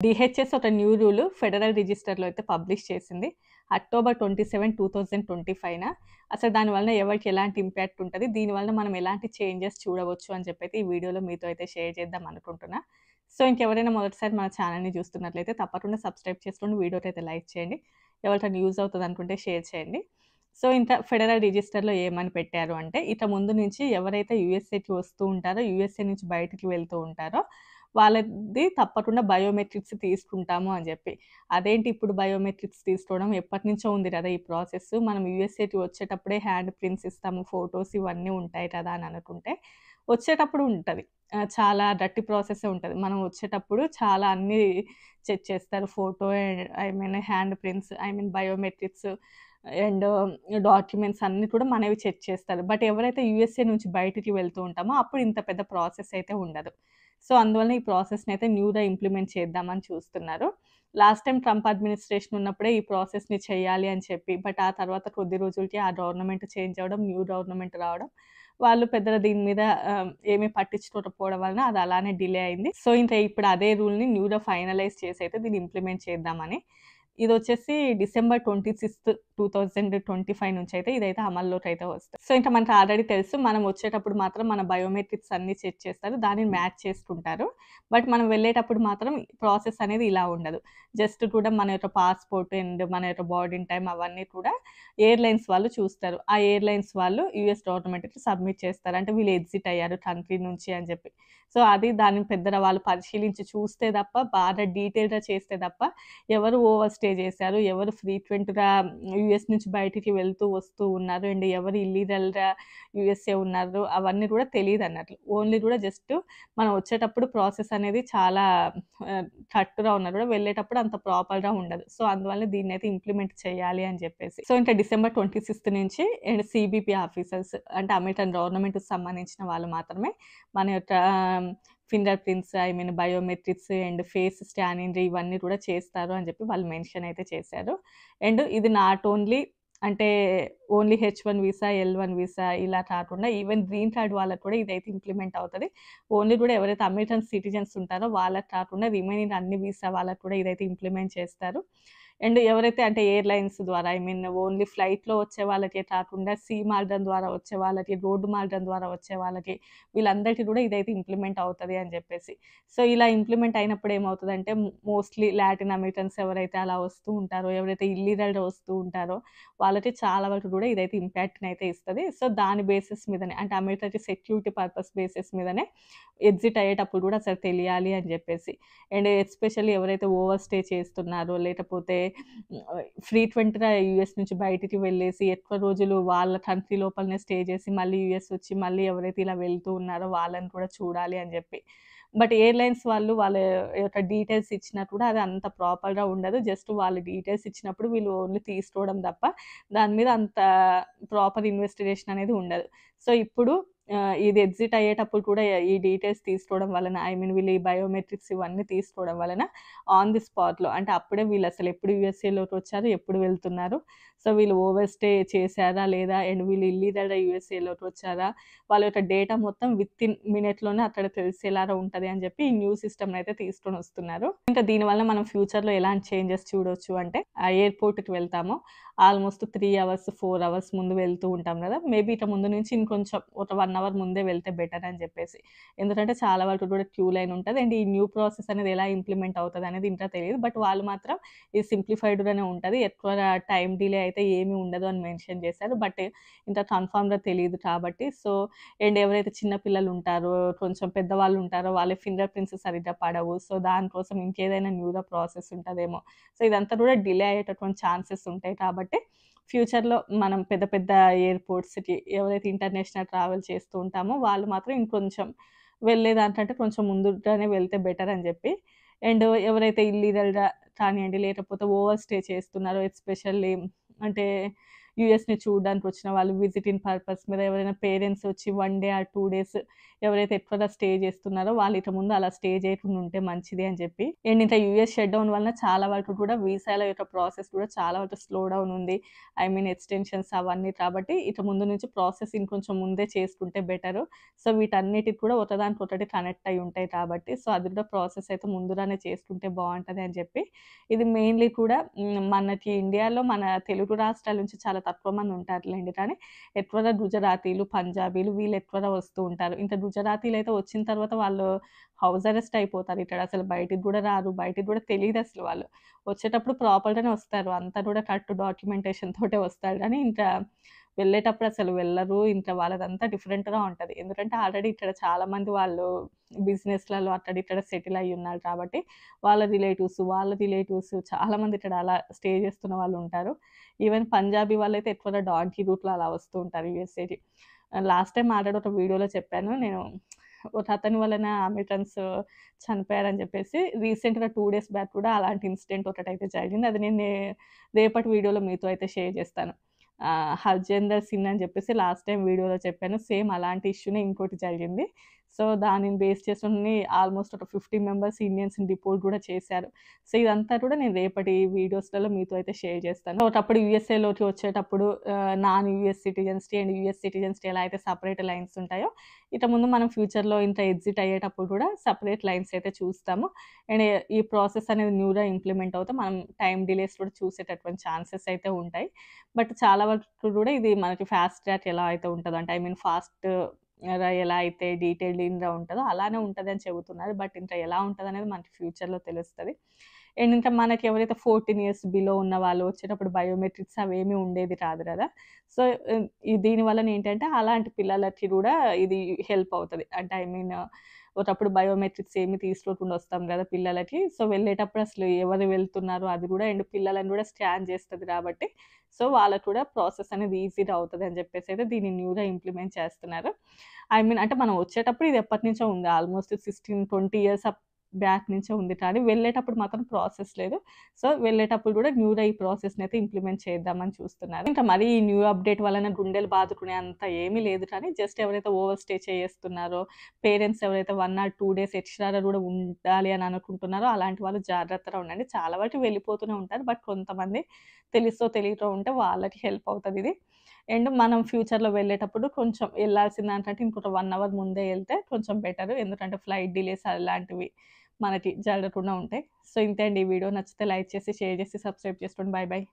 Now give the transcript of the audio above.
DHS ఒక new rule federal రిజిస్టర్‌లో అయితే పబ్లిష్ చేసింది. అక్టోబర్ 27, 2025న. అసలు దానివలన ఎవరికి ఎలాంటి ఇంపాక్ట్ ఉంటది? దీనివలన మనం ఎలాంటి చేంజెస్ చూడవచ్చు అని చెప్పైతే ఈ వీడియోలో మీతో అయితే షేర్ చేద్దాం అనుకుంటున్నా. సో, ఇంకెవరైనా మొదటిసారి మన ఛానెల్‌ని చూస్తున్నట్లయితే తప్పకుండా సబ్స్క్రైబ్ చేసుకోండి. వీడియోకైతే లైక్ చేయండి. ఎవరికైనా యూజ్ అవుతదనుకుంటే షేర్ చేయండి. సో, ఇంత ఫెడరల్ రిజిస్టర్‌లో ఏమని పెట్టారు అంటే, ఇక ముందు నుంచి ఎవరైతే యూఎస్ఏకి వస్తూ ఉంటారో, యూఎస్ఏ నుంచి బయటికి వెళ్తూ ఉంటారో, వాళ్ళది తప్పకుండా బయోమెట్రిక్స్ తీసుకుంటాము అని జెప్పి. అదేంటి ఇప్పుడు బయోమెట్రిక్స్ తీసుకోవడం? ఎప్పటినుంచో ఉంది గదా! ఈ ప్రాసెస్. మనం యూఎస్ఏకి వచ్చేటప్పుడే హ్యాండ్ ప్రింట్స్ ఇస్తాము, ఫోటోస్ ఇవన్నీ ఉంటాయి కదా! అని అనుకుంటే, వచ్చేటప్పుడు ఉంటది. చాలా డర్టీ ప్రాసెస్సే ఉంటది. మనం వచ్చేటప్పుడు చాలా అన్నీ చెక్ చేస్తారు. Photo I mean hand prints, I mean biometrics and documents అన్నీ కూడా మనవి చెక్ చేస్తారు. బట్ ఎవరైతే యూఎస్ఏ నుంచి బయటికి వెళ్తూ ఉంటామో, అప్పుడు ఇంత పెద్ద ప్రాసెస్ అయితే ఉండదు. సో, అందువలన ఈ ప్రాసెస్‌నైతే న్యూగా ఇంప్లిమెంట్ చేద్దామని చూస్తున్నారు. లాస్ట్ టైమ్ ట్రంప్ అడ్మినిస్ట్రేషన్ ఉన్నప్పుడే ఈ ప్రాసెస్‌ని చేయాలి అని చెప్పి, బట్ ఆ తర్వాత కొద్ది రోజులకి ఆ గవర్నమెంట్ చేంజ్ అవ్వడం, న్యూ గవర్నమెంట్ రావడం, వాళ్ళు పెద్దగా దీని మీద ఏమీ పట్టించుకోకపోవడం వలన అది అలానే డిలే అయింది. సో, ఇంకా ఇప్పుడు అదే రూల్‌ని న్యూగా ఫైనలైజ్ చేసి అయితే దీన్ని ఇంప్లిమెంట్ చేద్దామని. ఇదొచ్చేసి డిసెంబర్ 26, 2025 నుంచయితే ఇదైతే అమల్లోకైతే వస్తది. సో, ఇంక మనకు ఆల్రెడీ తెలుసు. మనం వచ్చేటప్పుడు మాత్రం మన బయోమెట్రిక్స్ అన్నీ చెక్ చేస్తారు. దానిని మ్యాచ్ చేసుకుంటారు. బట్ మనం వెళ్ళేటప్పుడు మాత్రం ప్రాసెస్ అనేది ఇలా ఉండదు. జస్ట్ కూడా మన యొక్క పాస్‌పోర్ట్ అండ్ మన యొక్క బోర్డింగ్ టైమ్ అవన్నీ కూడా ఎయిర్‌లైన్స్ వాళ్ళు చూస్తారు. ఆ ఎయిర్‌లైన్స్ వాళ్ళు యూఎస్ గవర్నమెంట్‌కి సబ్మిట్ చేస్తారు. అంటే వీళ్ళు ఎగ్జిట్ అయ్యారు కంట్రీ నుంచి అని చెప్పి. సో, అది దాన్ని పెద్దగా వాళ్ళు పరిశీలించి చూస్తే తప్ప, బాగా డీటెయిల్‌గా చేస్తే తప్ప ఎవరు ఓవర్ స్టే చేశారు, ఎవరు ఫ్రీక్వెంట్‌గా యూఎస్ నుంచి బయటికి వెళ్తూ, వస్తూ ఉన్నారు అండ్ ఎవరు ఇల్లీగల్‌గా యూఎస్ఏ ఉన్నారు అవన్నీ కూడా తెలీదన్నట్లు. ఓన్లీ కూడా జస్ట్ మనం వచ్చేటప్పుడు ప్రాసెస్ అనేది చాలా కరెక్ట్‌గా ఉన్నా కూడా వెళ్ళేటప్పుడు అంత ప్రాపర్‌గా ఉండదు. సో, అందువల్ల దీన్నైతే ఇంప్లిమెంట్ చేయాలి అని చెప్పేసి. సో, ఇంకా డిసెంబర్ 26 నుంచి అండ్ సీబీపీ ఆఫీసర్స్ అంటే అమెరికన్ గవర్నమెంట్‌కి సంబంధించిన వాళ్ళు మాత్రమే మన యొక్క finger prints, I mean biometrics and face scanning ఇవన్నీ కూడా చేస్తారు అని చెప్పి వాళ్ళు మెన్షన్ అయితే చేశారు. అండ్ ఇది నాట్ ఓన్లీ అంటే ఓన్లీ హెచ్-1 వీసా, ఎల్-1 వీసా ఇలా కాకుండా ఈవెన్ గ్రీన్ కార్డ్ వాళ్ళకి కూడా ఇదైతే ఇంప్లిమెంట్ అవుతది. ఓన్లీ కూడా ఎవరైతే అమెరికన్ సిటిజన్స్ ఉంటారో వాళ్ళకి కాకుండా రిమైనింగ్ అన్ని వీసా వాళ్ళకి కూడా ఇదైతే ఇంప్లిమెంట్ చేస్తారు. అండ్ ఎవరైతే అంటే ఎయిర్‌లైన్స్ ద్వారా ఐ మీన్ ఓన్లీ ఫ్లైట్‌లో వచ్చే వాళ్ళకే కాకుండా సీ మార్గం ద్వారా వచ్చే వాళ్ళకి, రోడ్డు మార్గం ద్వారా వచ్చే వాళ్ళకి వీళ్ళందరికీ కూడా ఇదైతే ఇంప్లిమెంట్ అవుతది అని జెప్పేసి. సో, ఇలా ఇంప్లిమెంట్ అయినప్పుడు ఏమవుతదంటే మోస్ట్‌లీ లాటిన్ అమెరికన్స్ ఎవరైతే అలా వస్తూ ఉంటారో, ఎవరైతే ఇల్లీగల్‌గా వస్తూ ఉంటారో వాళ్ళకి చాలా వరకు కూడా ఇదైతే ఇంపాక్ట్‌నయితే ఇస్తది. సో, దాని బేసిస్ మీదనే అంటే అమెరికాకి సెక్యూరిటీ పర్పస్ బేసిస్ మీదనే ఎగ్జిట్ అయ్యేటప్పుడు కూడా అసలు తెలియాలి అని జెప్పేసి. అండ్ ఎస్పెషల్లీ ఎవరైతే ఓవర్ స్టే చేస్తున్నారో లేకపోతే ఫ్రీక్వెంట్‌గా యూఎస్ నుంచి బయటికి వెళ్ళేసి ఎక్కువ రోజులు వాళ్ళ కంట్రీ లోపలనే స్టే చేసి మళ్ళీ యూఎస్ వచ్చి మళ్ళీ ఎవరైతే ఇలా వెళ్తూ ఉన్నారో వాళ్ళని కూడా చూడాలి అని జెప్పి. బట్ ఎయిర్‌లైన్స్ వాళ్ళు వాళ్ళ యొక్క డీటెయిల్స్ ఇచ్చినా కూడా అది అంత ప్రాపర్‌గా ఉండదు. జస్ట్ వాళ్ళు డీటెయిల్స్ ఇచ్చినప్పుడు వీళ్ళు ఓన్లీ తీసుకోవడం తప్ప దాని మీద అంత ప్రాపర్ ఇన్వెస్టిగేషన్ అనేది ఉండదు. సో, ఇప్పుడు ఇది ఎగ్జిట్ అయ్యేటప్పుడు కూడా ఈ డీటెయిల్స్ తీసుకోవడం వలన ఐ మీన్ వీళ్ళు ఈ బయోమెట్రిక్స్ ఇవన్నీ తీసుకోవడం వలన ఆన్ ది స్పాట్‌లో అంటే అప్పుడే వీళ్ళసలు ఎప్పుడు యూఎస్ఏలోకి వచ్చారు, ఎప్పుడు వెళ్తున్నారు, సో, వీళ్ళు ఓవర్ స్టే చేశారా లేదా అండ్ వీళ్ళు ఇల్లీగల్‌గా యూఎస్ఏలోకి వచ్చారా, వాళ్ళ యొక్క డేటా మొత్తం వితిన్ మినిట్‌లోనే అక్కడ తెలిసేలాగా ఉంటది అని చెప్పి ఈ న్యూ సిస్టమ్‌నయితే తీసుకొనొస్తున్నారు. ఇంకా దీనివల్ల మనం ఫ్యూచర్‌లో ఎలాంటి చేంజెస్ చూడొచ్చు అంటే ఆ ఎయిర్‌పోర్ట్‌కి వెళ్తాము. ఆల్‌మోస్ట్ 3 అవర్స్, 4 అవర్స్ ముందు వెళ్తూ ఉంటాం గదా! మేబీ ఇక ముందు నుంచి ఇంకొంచెం ఒక 1 అవర్ ముందే వెళ్తే బెటర్ అని జెప్పేసి. ఎందుకంటే చాలా వరకు కూడా క్యూ లైన్ ఉంటది. అండ్ ఈ న్యూ ప్రాసెస్ అనేది ఎలా ఇంప్లిమెంట్ అవుతదనేది ఇంకా తెలీదు. బట్ వాళ్ళు మాత్రం ఇది సింప్లిఫైడ్‌గానే ఉంటది. ఎక్కువ టైమ్ డిలే అయితే ఏమి ఉండదు అని మెన్షన్ చేశారు. బట్ ఇంకా కన్ఫర్మ్‌గా తెలీదు కాబట్టి సో అండ్ ఎవరైతే చిన్న పిల్లలు ఉంటారో, కొంచెం పెద్దవాళ్ళు ఉంటారో వాళ్ళ ఫింగర్ ప్రింట్స్ సరిగ్గా పడవు. సో, దానికోసం ఇంకేదైనా న్యూగా ప్రాసెస్ ఉంటదేమో. సో, ఇదంతా కూడా డిలే అయ్యేటటువంటి ఛాన్సెస్ ఉంటాయి కాబట్టి ఫ్యూచర్‌లో మనం పెద్ద పెద్ద ఎయిర్‌పోర్ట్స్‌కి ఎవరైతే ఇంటర్నేషనల్ ట్రావెల్ చేస్తూ ఉంటామో వాళ్ళు మాత్రం ఇంకొంచెం వెళ్ళేదానికంటే కొంచెం ముందుగానే వెళ్తే బెటర్ అని జెప్పి. అండ్ ఎవరైతే ఇల్లీగల్‌గా కానియండి లేకపోతే ఓవర్ స్టే చేస్తున్నారో ఎస్పెషల్లీ అంటే యూఎస్‌ని చూడడానికి వచ్చిన వాళ్ళు, విజిటింగ్ పర్పస్ మీద ఎవరైనా పేరెంట్స్ వచ్చి 1 డే ఆర్ 2 డేస్ ఎవరైతే ఎక్కువగా స్టే చేస్తున్నారో వాళ్ళు ఇక ముందు అలా స్టే చేయకుండా ఉంటే మంచిది అని చెప్పి. అండ్ ఇంకా యూఎస్ షట్ డౌన్ వలన చాలా వరకు కూడా వీసాల యొక్క ప్రాసెస్ కూడా చాలా వరకు స్లో డౌన్ ఉంది. ఐ మీన్ ఎక్స్‌టెన్షన్స్ అవన్నీ కాబట్టి ఇక ముందు నుంచి ప్రాసెస్ ఇంకొంచెం ముందే చేసుకుంటే బెటరు. సో, వీటన్నిటికి కూడా ఒకదానికొకటి కనెక్ట్ అయ్యి ఉంటాయి కాబట్టి, సో, అది కూడా ప్రాసెస్ అయితే ముందుగానే చేసుకుంటే బావుంటది అని చెప్పి. ఇది మెయిన్‌లీ కూడా మనకి ఇండియాలో మన తెలుగు రాష్ట్రాల నుంచి చాలా తక్కువ మంది ఉంటారులెండి. కానీ ఎక్కువగా గుజరాతీలు, పంజాబీలు వీళ్ళు ఎక్కువగా వస్తూ ఉంటారు. ఇంకా గుజరాతీలైతే వచ్చిన తర్వాత వాళ్ళు హౌస్ అరెస్ట్ అయిపోతారు. ఇక్కడ అసలు బయటికి గూడా రారు. బయటికి గూడా తెలీదసలు వాళ్ళు. వచ్చేటప్పుడు ప్రాపర్‌గానే వస్తారు. అంతా కూడా కరెక్ట్ డాక్యుమెంటేషన్ తోటే వస్తారు గానీ, ఇంకా వెళ్ళేటప్పుడు అసలు వెళ్ళరు. ఇంకా వాళ్ళదంతా డిఫరెంట్‌గా ఉంటది. ఎందుకంటే ఆల్రెడీ ఇక్కడ చాలా మంది వాళ్ళు బిజినెస్‌లలో అక్కడ ఇక్కడ సెటిల్ అయ్యున్నారు కాబట్టి, వాళ్ళ రిలేటివ్స్ చాలా మంది ఇక్కడ అలా స్టే చేస్తున్న వాళ్ళుంటారు. ఈవెన్ పంజాబీ వాళ్ళైతే ఎక్కువగా డాంకీ రూట్‌లో అలా వస్తూ ఉంటారు యూఎస్‌ఏకి. లాస్ట్ టైమ్ ఆల్రెడీ ఒక వీడియోలో చెప్పాను నేను. ఒక అతని వలన అమెరికన్స్ చనిపోయారని చెప్పేసి రీసెంట్‌గా 2 డేస్ బ్యాక్ కూడా అలాంటి ఇన్సిడెంట్ ఒకటైతే జరిగింది. అది నేను రేపటి వీడియోలో మీతో అయితే షేర్ చేస్తాను. హర్జేందర్ సింగ్ అని చెప్పేసి లాస్ట్ టైమ్ వీడియోలో చెప్పాను. సేమ్ అలాంటి ఇష్యూనే ఇంకోటి జరిగింది. సో, దానిని బేస్ చేసుకొని ఆల్‌మోస్ట్ ఒక 50 మెంబర్స్ ఇండియన్స్‌ని డిపోర్ట్ గూడా చేశారు. సో, ఇదంతా కూడా నేను రేపటి వీడియోస్‌లలో మీతో అయితే షేర్ చేస్తాను. ఒకప్పుడు యూఎస్ఏలోకి వచ్చేటప్పుడు నాన్ యూఎస్ సిటిజన్స్‌కి అండ్ యూఎస్ సిటిజన్స్‌కి ఎలా అయితే సెపరేట్ లైన్స్ ఉంటాయో, ఇక ముందు మనం ఫ్యూచర్‌లో ఇంత ఎగ్జిట్ అయ్యేటప్పుడు కూడా సెపరేట్ లైన్స్ అయితే చూస్తాము. అండ్ ఈ ప్రాసెస్ అనేది న్యూగా ఇంప్లిమెంట్ అవుతే మనం టైమ్ డిలేస్ కూడా చూసేటటువంటి ఛాన్సెస్ అయితే ఉంటాయి. బట్ చాలా వరకు కూడా ఇది మనకి ఫాస్ట్ ట్రాక్ ఎలా అయితే ఉంటదో అంటే ఐ మీన్ ఫాస్ట్ ఎలా అయితే డీటెయిలింగ్‌గా ఉంటదో అలానే ఉంటదని చెబుతున్నారు. బట్ ఇంకా ఎలా ఉంటదనేది మనకి ఫ్యూచర్‌లో తెలుస్తది. అండ్ ఇంకా మనకి ఎవరైతే 14 ఇయర్స్ బిలో ఉన్న వాళ్ళు వచ్చేటప్పుడు బయోమెట్రిక్స్ అవేమీ ఉండేది కాదు గదా! సో, దీని వలన ఏంటంటే అలాంటి పిల్లలకి గూడా ఇది హెల్ప్ అవుతది. అంటే ఐ మీన్ ఒకప్పుడు బయోమెట్రిక్స్ ఏమి తీసుకోకుండా వస్తాం గదా! పిల్లలకి. సో, వెళ్ళేటప్పుడు అసలు ఎవరు వెళ్తున్నారో అది గూడా అండ్ పిల్లలని గూడా స్కాన్ చేస్తది కాబట్టి, సో, వాళ్ళకి కూడా ప్రాసెస్ అనేది ఈజీగా అవుతదని చెప్పేసయితే దీన్ని న్యూగా ఇంప్లిమెంట్ చేస్తున్నారు. ఐ మీన్ అంటే మనం వచ్చేటప్పుడు ఇది ఎప్పటినుంచో ఉంది. ఆల్‌మోస్ట్ 16, 20 ఇయర్స్ బ్యాక్ నుంచే ఉంది. కానీ వెళ్ళేటప్పుడు మాత్రం ప్రాసెస్ లేదు. సో, వెళ్ళేటప్పుడు గూడా న్యూగా ఈ ప్రాసెస్‌నయితే ఇంప్లిమెంట్ చేద్దామని చూస్తున్నారు. ఇంకా మరీ ఈ న్యూ అప్‌డేట్ వలన గుండెలు బాదుకునే అంత ఏమీ లేదు కానీ జస్ట్ ఎవరైతే ఓవర్ స్టే చేస్తున్నారో, పేరెంట్స్ ఎవరైతే 1 ఆర్ 2 డేస్ ఎక్స్‌ట్రాగా గూడా ఉండాలి అని అనుకుంటున్నారో అలాంటి వాళ్ళు జాగ్రత్తగా ఉండండి. చాలా వరకు వెళ్ళిపోతూనే ఉంటారు. బట్ కొంతమంది తెలుసో తెలియకో ఉంటే వాళ్ళకి హెల్ప్ అవుతదిది. అండ్ మనం ఫ్యూచర్‌లో వెళ్ళేటప్పుడు కొంచెం ఎళ్ళాల్సిన దానికంటే ఇంకొక 1 అవర్ ముందే ఎళ్తే కొంచెం బెటరు. ఎందుకంటే ఫ్లైట్ డిలేస్ అలాంటివి మనకి జరగకుండా ఉంటాయి. సో, ఇంతే అండి ఈ వీడియో నచ్చితే లైక్ చేసి, షేర్ చేసి, సబ్స్క్రైబ్ చేసుకోండి. Bye bye.